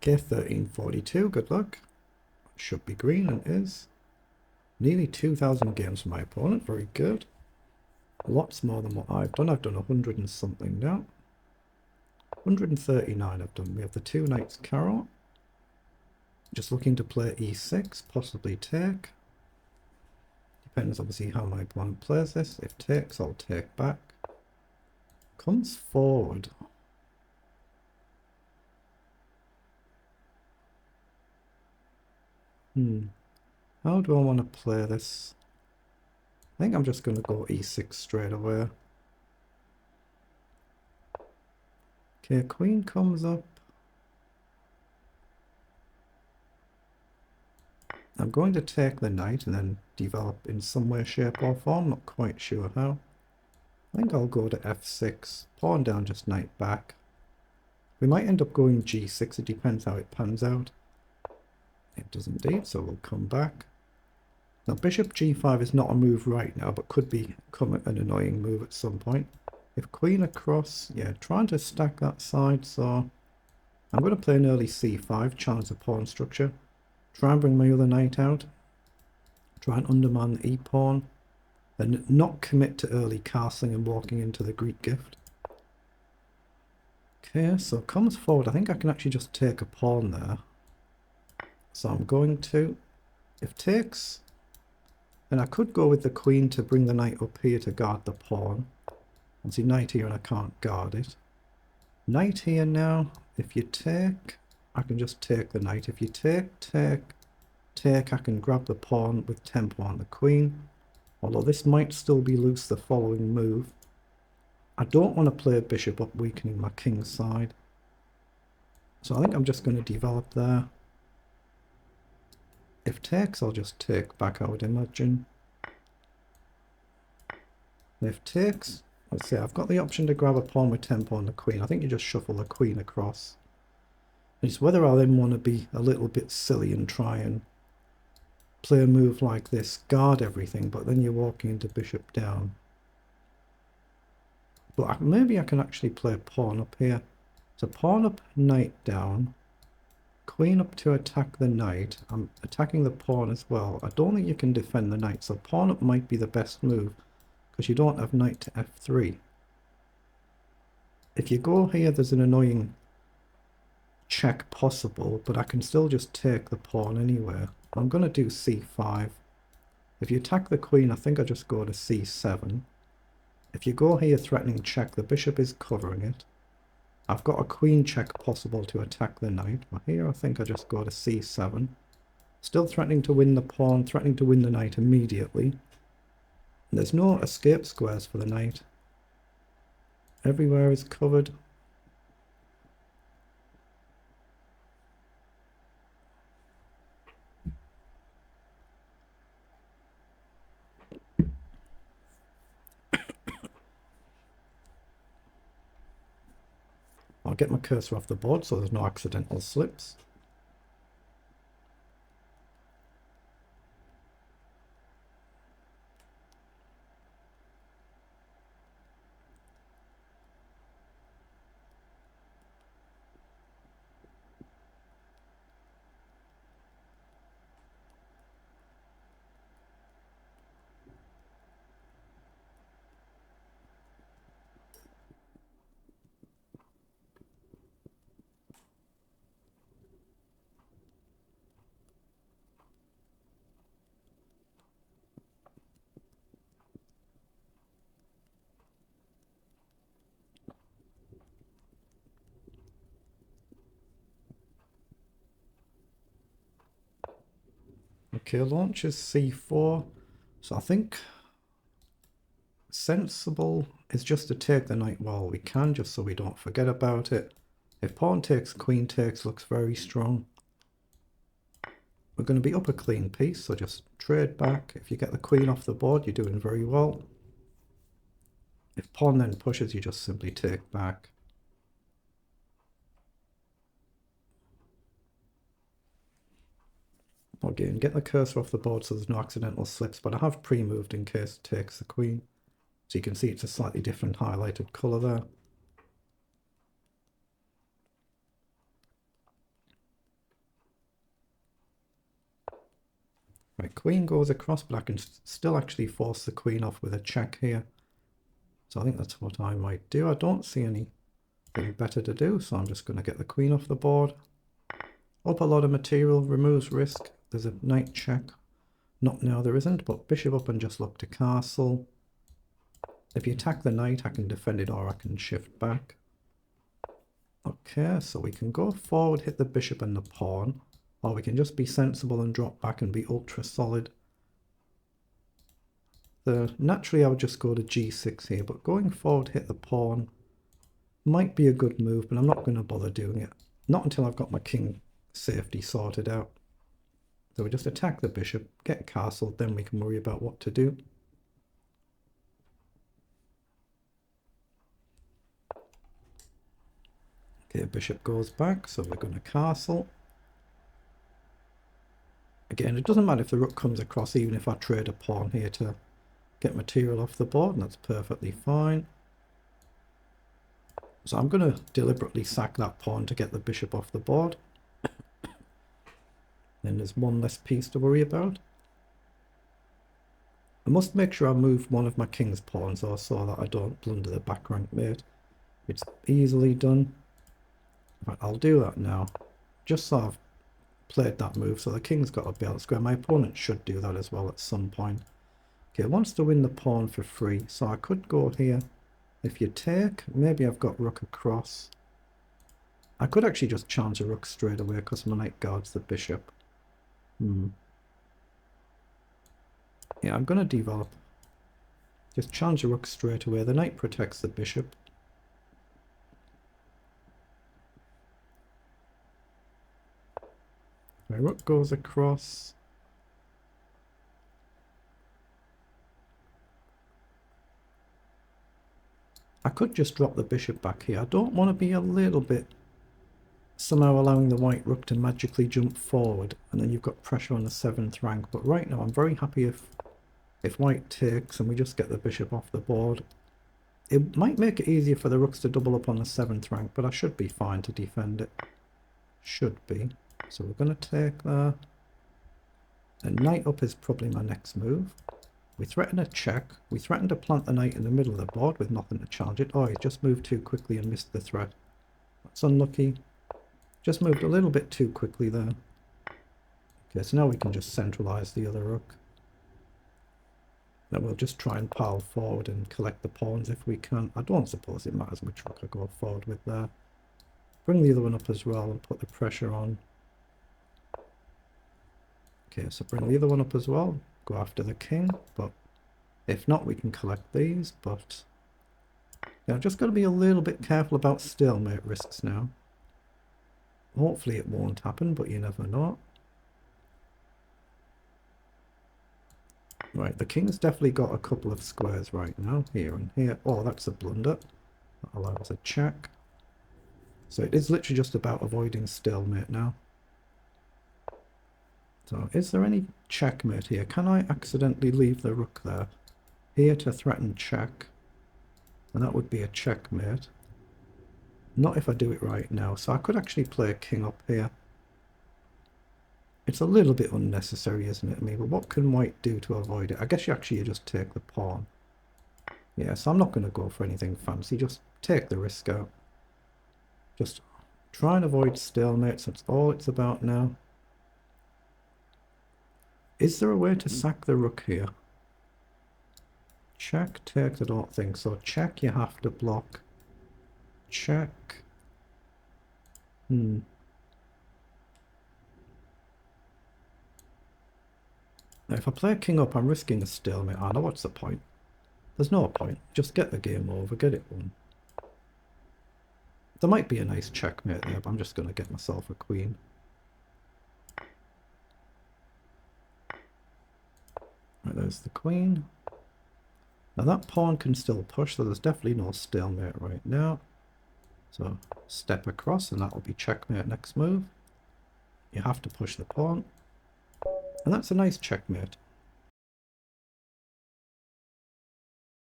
Okay, 1342, good luck. Should be green, and is. Nearly 2,000 games for my opponent, very good. Lots more than what I've done. I've done 100 and something now. 139 I've done. We have the two knights carrot. Just looking to play e6, possibly take. Depends obviously how my opponent plays this. If takes, I'll take back. Comes forward. How do I want to play this? I think I'm just going to go e6 straight away. Okay, queen comes up. I'm going to take the knight and then develop in some way, shape or form. Not quite sure how. I think I'll go to f6. Pawn down, just knight back. We might end up going g6. It depends how it pans out. It does indeed, so we'll come back. Now bishop g5 is not a move right now, but could become an annoying move at some point. If queen across, yeah, trying to stack that side, so I'm going to play an early c5, challenge the pawn structure. Try and bring my other knight out. Try and undermine the e-pawn. Then not commit to early castling and walking into the Greek gift. Okay, so comes forward. I think I can actually just take a pawn there. So I'm going to, if takes, then I could go with the queen to bring the knight up here to guard the pawn. And see, knight here and I can't guard it. Knight here now. If you take, I can just take the knight. If you take, I can grab the pawn with tempo on the queen. Although this might still be loose the following move. I don't want to play a bishop up, weakening my king's side. So I think I'm just going to develop there. If takes, I'll just take back, I would imagine. If takes, let's see, I've got the option to grab a pawn with tempo on the queen. I think you just shuffle the queen across. It's whether I then want to be a little bit silly and try and play a move like this, guard everything, but then you're walking into bishop down. But maybe I can actually play a pawn up here. So pawn up, knight down. Queen up to attack the knight. I'm attacking the pawn as well. I don't think you can defend the knight, so pawn up might be the best move because you don't have knight to f3. If you go here, there's an annoying check possible, but I can still just take the pawn anywhere. I'm going to do c5. If you attack the queen, I think I just go to c7. If you go here threatening check, the bishop is covering it. I've got a queen check possible to attack the knight, but here I think I just go to c7. Still threatening to win the pawn, threatening to win the knight immediately. And there's no escape squares for the knight. Everywhere is covered. I'll get my cursor off the board so there's no accidental slips. Okay, launch is c4. So I think sensible is just to take the knight while we can, just so we don't forget about it. If pawn takes, queen takes looks very strong. We're going to be up a clean piece, so just trade back. If you get the queen off the board, you're doing very well. If pawn then pushes, you just simply take back. Again, get the cursor off the board so there's no accidental slips, but I have pre-moved in case it takes the queen. So you can see it's a slightly different highlighted colour there. Right, queen goes across, but I can still actually force the queen off with a check here. So I think that's what I might do. I don't see anything better to do, so I'm just going to get the queen off the board. Up a lot of material, removes risk. There's a knight check. Not now, there isn't, but bishop up and just look to castle. If you attack the knight, I can defend it or I can shift back. Okay, so we can go forward, hit the bishop and the pawn, or we can just be sensible and drop back and be ultra solid. Naturally I would just go to g6 here, but going forward, hit the pawn might be a good move, but I'm not going to bother doing it. Not until I've got my king safety sorted out. So we just attack the bishop, get castled, then we can worry about what to do. Okay, bishop goes back, so we're going to castle. Again, it doesn't matter if the rook comes across, even if I trade a pawn here to get material off the board, and that's perfectly fine. So I'm going to deliberately sack that pawn to get the bishop off the board. Then there's one less piece to worry about. I must make sure I move one of my king's pawns or so that I don't blunder the back rank mate. It's easily done. Right, I'll do that now. Just so I've played that move, so the king's got a belt square. My opponent should do that as well at some point. Okay, wants to win the pawn for free, so I could go here. If you take, maybe I've got rook across. I could actually just chance a rook straight away because my knight guards the bishop. Yeah, I'm going to develop. Just challenge a rook straight away. The knight protects the bishop. My rook goes across. I could just drop the bishop back here. I don't want to be a little bit somehow allowing the white rook to magically jump forward, and then you've got pressure on the 7th rank. But right now I'm very happy if white takes and we just get the bishop off the board. It might make it easier for the rooks to double up on the 7th rank, but I should be fine to defend it. Should be. So we're going to take there. And knight up is probably my next move. We threaten a check. We threaten to plant the knight in the middle of the board with nothing to challenge it. Oh, he just moved too quickly and missed the threat. That's unlucky. Just moved a little bit too quickly there. Okay, so now we can just centralize the other rook. Then we'll just try and pile forward and collect the pawns if we can. I don't suppose it matters which rook I go forward with there. Bring the other one up as well and put the pressure on. Okay, so bring the other one up as well. Go after the king, but if not, we can collect these. But yeah, I've just got to be a little bit careful about stalemate risks now. Hopefully it won't happen, but you never know. Right, the king's definitely got a couple of squares right now, here and here. Oh, that's a blunder. That allows a check. So it is literally just about avoiding stalemate now. So is there any checkmate here? Can I accidentally leave the rook there? Here to threaten check. And that would be a checkmate. Not if I do it right now. So I could actually play a king up here. It's a little bit unnecessary, isn't it, to me? But what can white do to avoid it? I guess you actually just take the pawn. Yeah, so I'm not going to go for anything fancy. Just take the risk out. Just try and avoid stalemates. That's all it's about now. Is there a way to sack the rook here? Check, takes, I don't think so. Check, you have to block. Check. Now if I play king up, I'm risking a stalemate. I know what's the point. There's no point. Just get the game over, get it won. There might be a nice checkmate there, but I'm just going to get myself a queen. Right, there's the queen. Now that pawn can still push, so there's definitely no stalemate right now. So step across and that will be checkmate next move. You have to push the pawn. And that's a nice checkmate.